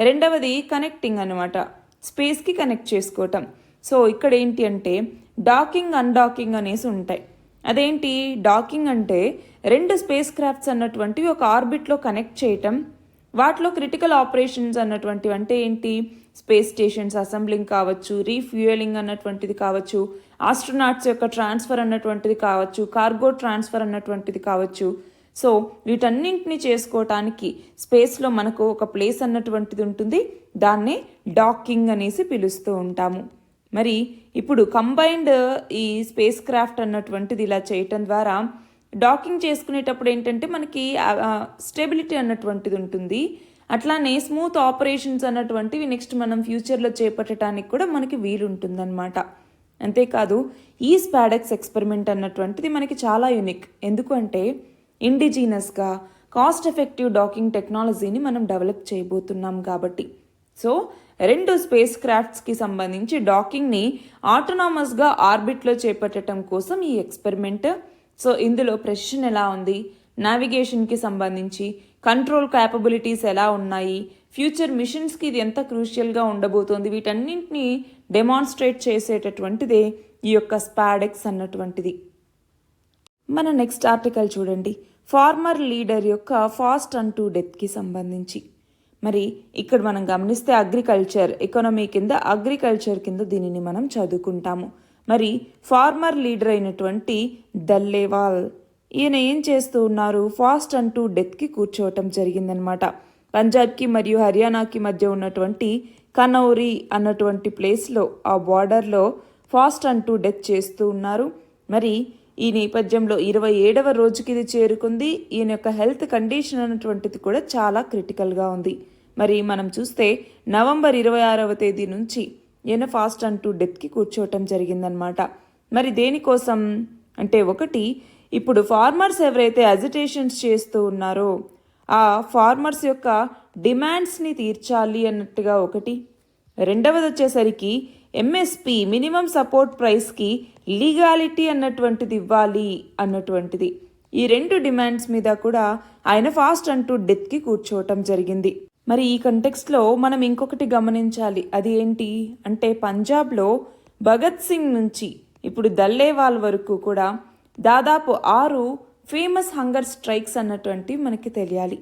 రెండవది కనెక్టింగ్ అనమాట, స్పేస్కి కనెక్ట్ చేసుకోవటం. సో ఇక్కడ ఏంటి అంటే డాకింగ్ అన్డాకింగ్ అనేసి ఉంటాయి. అదేంటి డాకింగ్ అంటే 2 స్పేస్ క్రాఫ్ట్స్ అన్నటువంటివి ఒక ఆర్బిట్లో కనెక్ట్ చేయటం, వాటిలో క్రిటికల్ ఆపరేషన్స్ అన్నటువంటివి అంటే ఏంటి? స్పేస్ స్టేషన్స్ అసెంబ్లింగ్ కావచ్చు, రీఫ్యూయలింగ్ అన్నటువంటిది కావచ్చు, ఆస్ట్రోనాట్స్ యొక్క ట్రాన్స్ఫర్ అన్నటువంటిది కావచ్చు, కార్గో ట్రాన్స్ఫర్ అన్నటువంటిది కావచ్చు. సో వీటన్నింటినీ చేసుకోవటానికి స్పేస్లో మనకు ఒక ప్లేస్ అన్నటువంటిది ఉంటుంది. దాన్నే డాకింగ్ అనేసి పిలుస్తూ ఉంటాము. మరి ఇప్పుడు కంబైన్డ్ ఈ స్పేస్ క్రాఫ్ట్ అన్నటువంటిది ఇలా చేయటం ద్వారా డాకింగ్ చేసుకునేటప్పుడు ఏంటంటే మనకి స్టెబిలిటీ అన్నటువంటిది ఉంటుంది. అట్లానే స్మూత్ ఆపరేషన్స్ అన్నటువంటివి నెక్స్ట్ మనం ఫ్యూచర్లో చేపట్టడానికి కూడా మనకి వీలుంటుందన్నమాట. అంతేకాదు ఈ స్పాడెక్స్ ఎక్స్పెరిమెంట్ అన్నటువంటిది మనకి చాలా యూనిక్. ఎందుకంటే ఇండిజీనస్గా కాస్ట్ ఎఫెక్టివ్ డాకింగ్ టెక్నాలజీని మనం డెవలప్ చేయబోతున్నాం కాబట్టి. సో 2 స్పేస్ క్రాఫ్ట్స్కి సంబంధించి డాకింగ్ని ఆటోనామస్గా ఆర్బిట్లో చేపట్టడం కోసం ఈ ఎక్స్పెరిమెంట్. సో ఇందులో ప్రెసిషన్ ఎలా ఉంది, నావిగేషన్కి సంబంధించి కంట్రోల్ క్యాపబిలిటీస్ ఎలా ఉన్నాయి, ఫ్యూచర్ మిషన్స్కి ఇది ఎంత క్రూషియల్గా ఉండబోతోంది, వీటన్నింటినీ డెమాన్స్ట్రేట్ చేసేటటువంటిదే ఈ యొక్క స్పాడెక్స్ అన్నటువంటిది. మన నెక్స్ట్ ఆర్టికల్ చూడండి, ఫార్మర్ లీడర్ యొక్క ఫాస్ట్ అన్ టు డెత్కి సంబంధించి. మరి ఇక్కడ మనం గమనిస్తే అగ్రికల్చర్ ఎకానమీ కింద, అగ్రికల్చర్ కింద దీనిని మనం చదువుకుంటాము. మరి ఫార్మర్ లీడర్ అయినటువంటి దల్లేవాల్ ఈయన ఏం చేస్తూ ఉన్నారు? ఫాస్ట్ అన్ టు డెత్కి కూర్చోవటం జరిగిందనమాట. పంజాబ్కి మరియు హర్యానాకి మధ్య ఉన్నటువంటి కనౌరీ అన్నటువంటి ప్లేస్లో ఆ బార్డర్లో ఫాస్ట్ అన్ టు డెత్ చేస్తూ ఉన్నారు. మరి ఈ నేపథ్యంలో 27వ రోజుకి ఇది చేరుకుంది. ఈయన యొక్క హెల్త్ కండిషన్ అన్నటువంటిది కూడా చాలా క్రిటికల్గా ఉంది. మరి మనం చూస్తే నవంబర్ 26వ తేదీ నుంచి ఈయన ఫాస్ట్ అంటూ డెత్కి కూర్చోవటం జరిగిందనమాట. మరి దేనికోసం అంటే, ఒకటి, ఇప్పుడు ఫార్మర్స్ ఎవరైతే అజిటేషన్స్ చేస్తూ ఉన్నారో ఆ ఫార్మర్స్ యొక్క డిమాండ్స్ని తీర్చాలి అన్నట్టుగా ఒకటి. రెండవది వచ్చేసరికి ఎంఎస్పి మినిమం సపోర్ట్ ప్రైస్కి లీగాలిటీ అన్నటువంటిది ఇవ్వాలి అన్నటువంటిది. ఈ రెండు డిమాండ్స్ మీద కూడా ఆయన ఫాస్ట్ అంటూ డెత్కి కూర్చోవటం జరిగింది. మరి ఈ కంటెక్స్ట్లో మనం ఇంకొకటి గమనించాలి. అది ఏంటి అంటే, పంజాబ్లో భగత్ సింగ్ నుంచి ఇప్పుడు దల్లేవాల్ వరకు కూడా దాదాపు 6 ఫేమస్ హంగర్ స్ట్రైక్స్ అన్నటువంటివి మనకి తెలియాలి.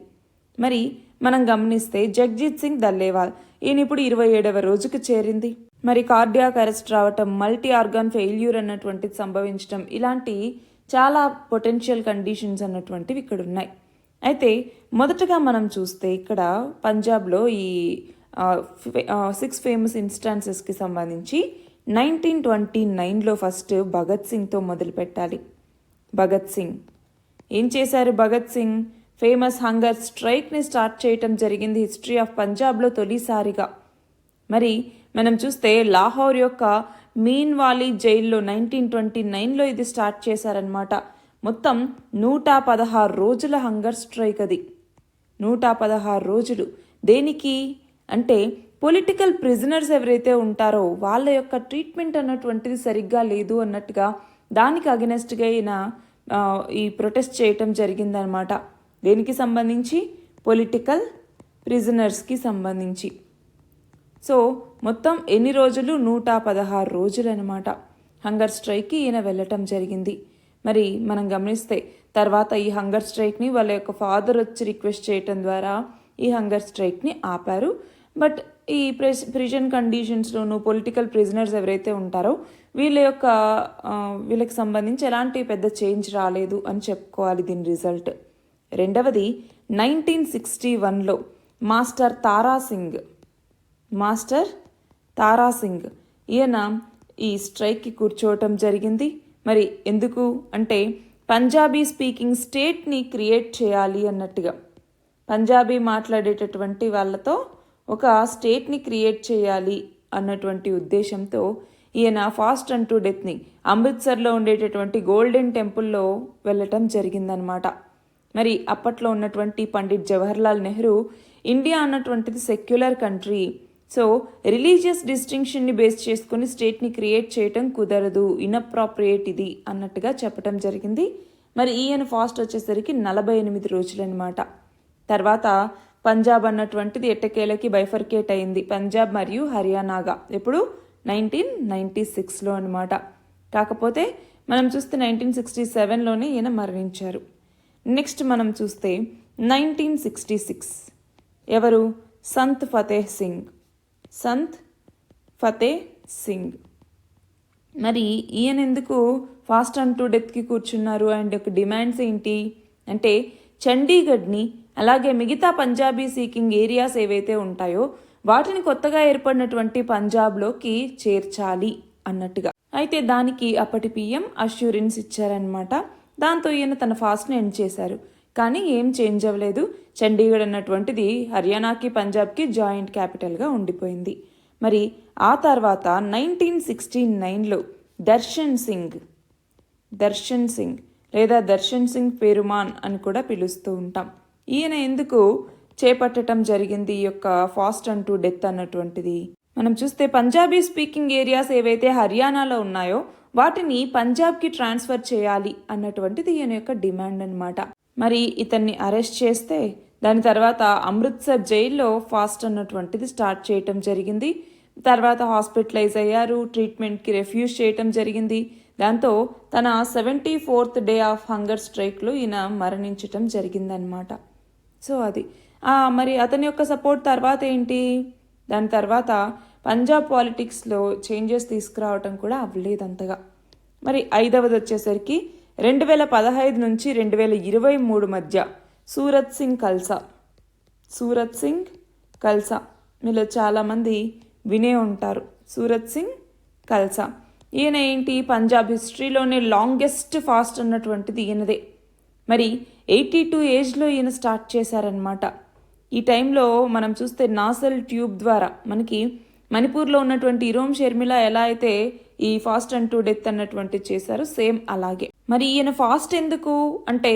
మరి మనం గమనిస్తే జగ్జీత్ సింగ్ దల్లేవాల్ ఈయన ఇప్పుడు 27వ రోజుకు చేరింది. మరి కార్డియాక్ అరెస్ట్ రావటం, మల్టీ ఆర్గాన్ ఫెయిల్యూర్ అన్నటువంటిది సంభవించటం, ఇలాంటి చాలా పొటెన్షియల్ కండిషన్స్ అన్నటువంటివి ఇక్కడ ఉన్నాయి. అయితే మొదటగా మనం చూస్తే ఇక్కడ పంజాబ్లో ఈ 6 ఫేమస్ ఇన్స్టాన్సెస్కి సంబంధించి 1929లో ఫస్ట్ భగత్ సింగ్తో మొదలు పెట్టాలి. భగత్ సింగ్ ఏం చేశారు? భగత్ సింగ్ ఫేమస్ హంగర్ స్ట్రైక్ని స్టార్ట్ చేయటం జరిగింది హిస్టరీ ఆఫ్ పంజాబ్లో తొలిసారిగా. మరి మనం చూస్తే లాహోర్ యొక్క మీన్ వాలీ జైల్లో 1929లో ఇది స్టార్ట్ చేశారనమాట. మొత్తం 116 రోజుల హంగర్ స్ట్రైక్ అది. 116 రోజులు. దేనికి అంటే, పొలిటికల్ ప్రిజనర్స్ ఎవరైతే ఉంటారో వాళ్ళ యొక్క ట్రీట్మెంట్ అన్నటువంటిది సరిగ్గా లేదు అన్నట్టుగా దానికి అగెనెస్ట్గా ఈయన ఈ ప్రొటెస్ట్ చేయటం జరిగిందనమాట. దేనికి సంబంధించి? పొలిటికల్ ప్రిజనర్స్కి సంబంధించి. సో మొత్తం ఎన్ని రోజులు? 116 రోజులు అనమాట హంగర్ స్ట్రైక్కి ఈయన వెళ్ళటం జరిగింది. మరి మనం గమనిస్తే తర్వాత ఈ హంగర్ స్ట్రైక్ని వాళ్ళ యొక్క ఫాదర్ వచ్చి రిక్వెస్ట్ చేయటం ద్వారా ఈ హంగర్ స్ట్రైక్ని ఆపారు. బట్ ఈ ప్రిజన్ కండిషన్స్లోనూ పొలిటికల్ ప్రిజనర్స్ ఎవరైతే ఉంటారో వీళ్ళకి సంబంధించి ఎలాంటి పెద్ద చేంజ్ రాలేదు అని చెప్పుకోవాలి దీని రిజల్ట్. రెండవది 1961లో మాస్టర్ తారా సింగ్ ఈయన ఈ స్ట్రైక్కి కూర్చోవటం జరిగింది. మరి ఎందుకు అంటే, పంజాబీ స్పీకింగ్ స్టేట్ని క్రియేట్ చేయాలి అన్నట్టుగా, పంజాబీ మాట్లాడేటటువంటి వాళ్ళతో ఒక స్టేట్ని క్రియేట్ చేయాలి అన్నటువంటి ఉద్దేశంతో ఈయన ఫాస్ట్ అంటూ డెత్ని అమృత్సర్లో ఉండేటటువంటి గోల్డెన్ టెంపుల్లో వెళ్ళటం జరిగిందనమాట. మరి అప్పట్లో ఉన్నటువంటి పండిట్ జవహర్లాల్ నెహ్రూ ఇండియా అన్నటువంటిది సెక్యులర్ కంట్రీ, సో రిలీజియస్ డిస్టింక్షన్ని బేస్ చేసుకుని స్టేట్ని క్రియేట్ చేయటం కుదరదు, ఇన్అప్రాప్రియేట్ ఇది అన్నట్టుగా చెప్పటం జరిగింది. మరి ఈయన ఫాస్ట్ వచ్చేసరికి 48 రోజులు అనమాట. తర్వాత పంజాబ్ అన్నటువంటిది ఎట్టకేలకి బైఫర్కేట్ అయింది, పంజాబ్ మరియు హర్యానాగా. ఎప్పుడు? 1996లో అనమాట. కాకపోతే మనం చూస్తే 1967లోనే ఈయన మరణించారు. నెక్స్ట్ మనం చూస్తే 1966 ఎవరు? సంత్ ఫతే సింగ్. మరి ఈయన ఎందుకు ఫాస్ట్ అంటూ డెత్కి కూర్చున్నారు అండ్ యొక్క డిమాండ్స్ ఏంటి అంటే, చండీగఢ్ని అలాగే మిగతా పంజాబీ సీకింగ్ ఏరియాస్ ఏవైతే ఉంటాయో వాటిని కొత్తగా ఏర్పడినటువంటి పంజాబ్లోకి చేర్చాలి అన్నట్టుగా. అయితే దానికి అప్పటి పిఎం అష్యూరెన్స్ ఇచ్చారనమాట. దాంతో ఈయన తన ఫాస్ట్ని ఎండ్ చేశారు. కానీ ఏం చేంజ్ అవ్వలేదు. చండీగఢ్ అన్నటువంటిది హర్యానాకి పంజాబ్కి జాయింట్ క్యాపిటల్గా ఉండిపోయింది. మరి ఆ తర్వాత 1969లో దర్శన్ సింగ్ లేదా దర్శన్ సింగ్ పెరుమాన్ అని కూడా పిలుస్తూ ఉంటాం. ఈయన ఎందుకు చేపట్టడం జరిగింది ఈ యొక్క ఫాస్ట్ అంటూ డెత్ అన్నటువంటిది? మనం చూస్తే పంజాబీ స్పీకింగ్ ఏరియాస్ ఏవైతే హర్యానాలో ఉన్నాయో వాటిని పంజాబ్కి ట్రాన్స్ఫర్ చేయాలి అన్నటువంటిది ఈయన యొక్క డిమాండ్ అనమాట. మరి ఇతన్ని అరెస్ట్ చేస్తే దాని తర్వాత అమృత్సర్ జైల్లో ఫాస్ట్ అన్నటువంటిది స్టార్ట్ చేయటం జరిగింది. తర్వాత హాస్పిటలైజ్ అయ్యారు, ట్రీట్మెంట్కి రిఫ్యూజ్ చేయటం జరిగింది. దాంతో తన 74th డే ఆఫ్ హంగర్ స్ట్రైక్లో ఈయన మరణించటం జరిగిందనమాట. సో అది మరి అతని యొక్క సపోర్ట్ తర్వాత ఏంటి? దాని తర్వాత పంజాబ్ పాలిటిక్స్లో చేంజెస్ తీసుకురావటం కూడా అవ్వలేదు అంతగా. మరి ఐదవది వచ్చేసరికి 2015 నుంచి 2023 మధ్య సూరత్ సింగ్ కల్సా మీలో చాలామంది వినే ఉంటారు. సూరత్ సింగ్ కల్సా ఈయన ఏంటి, పంజాబ్ హిస్టరీలోనే లాంగెస్ట్ ఫాస్ట్ అన్నటువంటిది ఈయనదే. మరి 82 ఏజ్లో ఈయన స్టార్ట్ చేశారనమాట. ఈ టైంలో మనం చూస్తే నాసల్ ట్యూబ్ ద్వారా మనకి మణిపూర్లో ఉన్నటువంటి ఇరోమ్ షర్మిల ఎలా అయితే ఈ ఫాస్ట్ అండ్ టు డెత్ అన్నటువంటి చేశారో సేమ్ అలాగే. మరి ఈయన ఫాస్ట్ ఎందుకు అంటే,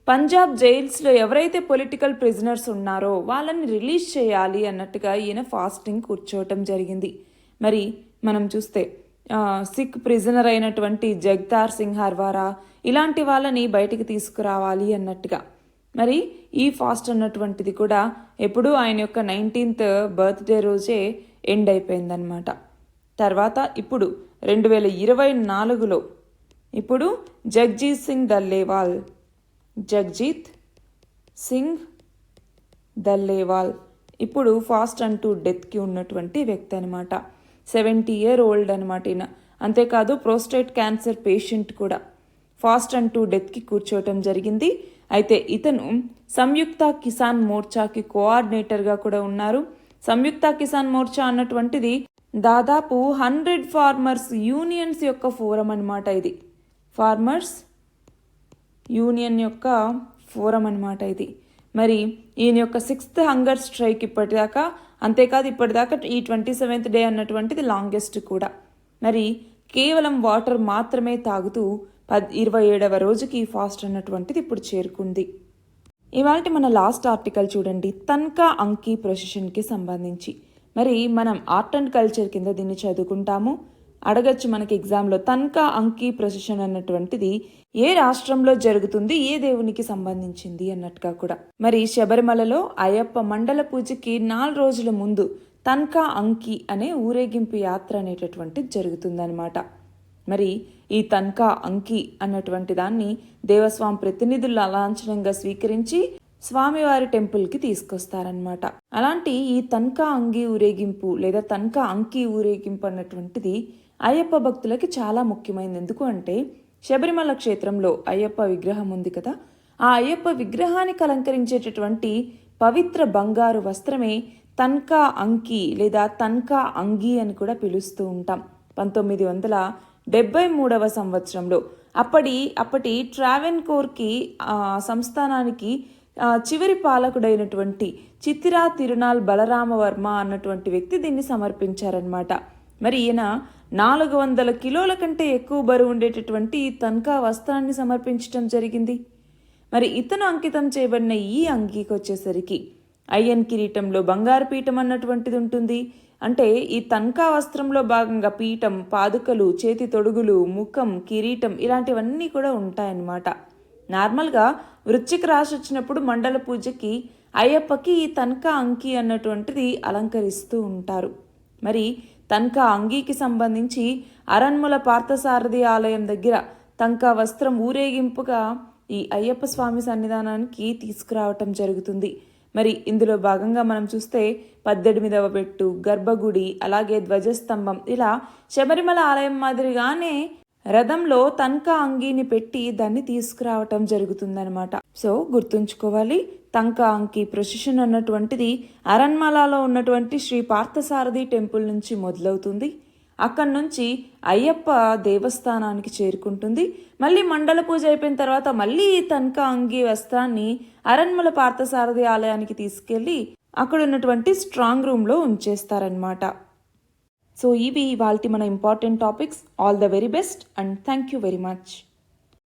పంజాబ్ జైల్స్లో ఎవరైతే పొలిటికల్ ప్రిజనర్స్ ఉన్నారో వాళ్ళని రిలీజ్ చేయాలి అన్నట్టుగా ఈయన ఫాస్టింగ్ కూర్చోవటం జరిగింది. మరి మనం చూస్తే సిక్ ప్రిజనర్ అయినటువంటి జగ్తార్ సింగ్ హర్వారా ఇలాంటి వాళ్ళని బయటికి తీసుకురావాలి అన్నట్టుగా. మరి ఈ ఫాస్ట్ అన్నటువంటిది కూడా ఎప్పుడు ఆయన యొక్క 19th బర్త్డే రోజే ఎండ్ అయిపోయిందనమాట. తర్వాత ఇప్పుడు 2024లో ఇప్పుడు జగ్జీత్ సింగ్ దల్లేవాల్ ఇప్పుడు ఫాస్ట్ అండ్ టు డెత్కి ఉన్నటువంటి వ్యక్తి అనమాట. 70 year old అనమాట ఈయన. అంతేకాదు ప్రోస్టేట్ క్యాన్సర్ పేషెంట్ కూడా. ఫాస్ట్ అండ్ టు డెత్కి కూర్చోవటం జరిగింది. అయితే ఇతను సంయుక్త కిసాన్ మోర్చాకి కోఆర్డినేటర్గా కూడా ఉన్నారు. సంయుక్త కిసాన్ మోర్చా అన్నటువంటిది దాదాపు 100 ఫార్మర్స్ యూనియన్స్ యొక్క ఫోరం అనమాట. ఇది ఫార్మర్స్ యూనియన్ యొక్క ఫోరం అనమాట ఇది. మరి ఈయన యొక్క 6th హంగర్ స్ట్రైక్ ఇప్పటిదాకా. అంతేకాదు ఇప్పటిదాకా ఈ 27th డే అన్నటువంటిది లాంగెస్ట్ కూడా. మరి కేవలం వాటర్ మాత్రమే తాగుతూ 27వ రోజుకి ఫాస్ట్ అన్నటువంటిది ఇప్పుడు చేరుకుంది. ఇవాళ మన లాస్ట్ ఆర్టికల్ చూడండి, తన్కా అంకీ ప్రొసెషన్కి సంబంధించి. మరి మనం ఆర్ట్ అండ్ కల్చర్ కింద దీన్ని చదువుకుంటాము. అడగచ్చు మనకి ఎగ్జామ్లో, తన్కా అంకీ ప్రొసెషన్ అన్నటువంటిది ఏ రాష్ట్రంలో జరుగుతుంది, ఏ దేవునికి సంబంధించింది అన్నట్టుగా కూడా. మరి శబరిమలలో అయ్యప్ప మండల పూజకి 4 రోజుల ముందు తన్కా అంకీ అనే ఊరేగింపు యాత్ర అనేటటువంటిది జరుగుతుందన్నమాట. మరి ఈ తన్కా అంకీ అన్నటువంటి దాన్ని దేవస్వామి ప్రతినిధులు లాంఛనంగా స్వీకరించి స్వామివారి టెంపుల్కి తీసుకొస్తారనమాట. అలాంటి ఈ తన్కా అంగీ ఊరేగింపు లేదా తన్కా అంకీ ఊరేగింపు అన్నటువంటిది అయ్యప్ప భక్తులకి చాలా ముఖ్యమైనది. ఎందుకు అంటే, శబరిమల క్షేత్రంలో అయ్యప్ప విగ్రహం ఉంది కదా, ఆ అయ్యప్ప విగ్రహానికి అలంకరించేటటువంటి పవిత్ర బంగారు వస్త్రమే తన్కా అంకీ లేదా తన్కా అంగీ అని కూడా పిలుస్తూ ఉంటాం. 1973వ సంవత్సరంలో అప్పటి ట్రావెన్కోర్కి సంస్థానానికి చివరి పాలకుడైనటువంటి చిత్తిరా తిరునాల్ బలరామవర్మ అన్నటువంటి వ్యక్తి దీన్ని సమర్పించారనమాట. మరి ఈయన 400 కిలోల కంటే ఎక్కువ బరువు ఉండేటటువంటి తన్కా వస్త్రాన్ని సమర్పించడం జరిగింది. మరి ఇతను అంకితం చేయబడిన ఈ అంగీకి వచ్చేసరికి అయ్యన్ కిరీటంలో బంగారు పీఠం అన్నటువంటిది ఉంటుంది. అంటే ఈ తన్కా వస్త్రంలో భాగంగా పీఠం, పాదుకలు, చేతి తొడుగులు, ముఖం, కిరీటం ఇలాంటివన్నీ కూడా ఉంటాయన్నమాట. నార్మల్గా వృశ్చిక రాశి వచ్చినప్పుడు మండల పూజకి అయ్యప్పకి ఈ తన్కా అంకీ అన్నటువంటిది అలంకరిస్తూ ఉంటారు. మరి తన్కా అంగీకి సంబంధించి అరన్ముల పార్థసారథి ఆలయం దగ్గర తన్కా వస్త్రం ఊరేగింపుగా ఈ అయ్యప్ప స్వామి సన్నిధానానికి తీసుకురావటం జరుగుతుంది. మరి ఇందులో భాగంగా మనం చూస్తే 18వ పెట్టు, గర్భగుడి, అలాగే ధ్వజస్తంభం, ఇలా శబరిమల ఆలయం మాదిరిగానే రథంలో తన్కా అంగీని పెట్టి దాన్ని తీసుకురావటం జరుగుతుందనమాట. సో గుర్తుంచుకోవాలి, తన్కా అంకీ ప్రొసెషన్ అన్నటువంటిది అరన్మలలో ఉన్నటువంటి శ్రీ పార్థసారథి టెంపుల్ నుంచి మొదలవుతుంది. అక్కడి నుంచి అయ్యప్ప దేవస్థానానికి చేరుకుంటుంది. మళ్ళీ మండల పూజ అయిపోయిన తర్వాత మళ్ళీ ఈ తన్కా అంగీ వస్త్రాన్ని అరన్మల పార్థసారథి ఆలయానికి తీసుకెళ్ళి అక్కడ ఉన్నటువంటి స్ట్రాంగ్ రూమ్లో ఉంచేస్తారనమాట. సో ఇవి ఇవాల్టి మన important topics. All the very best and thank you very much.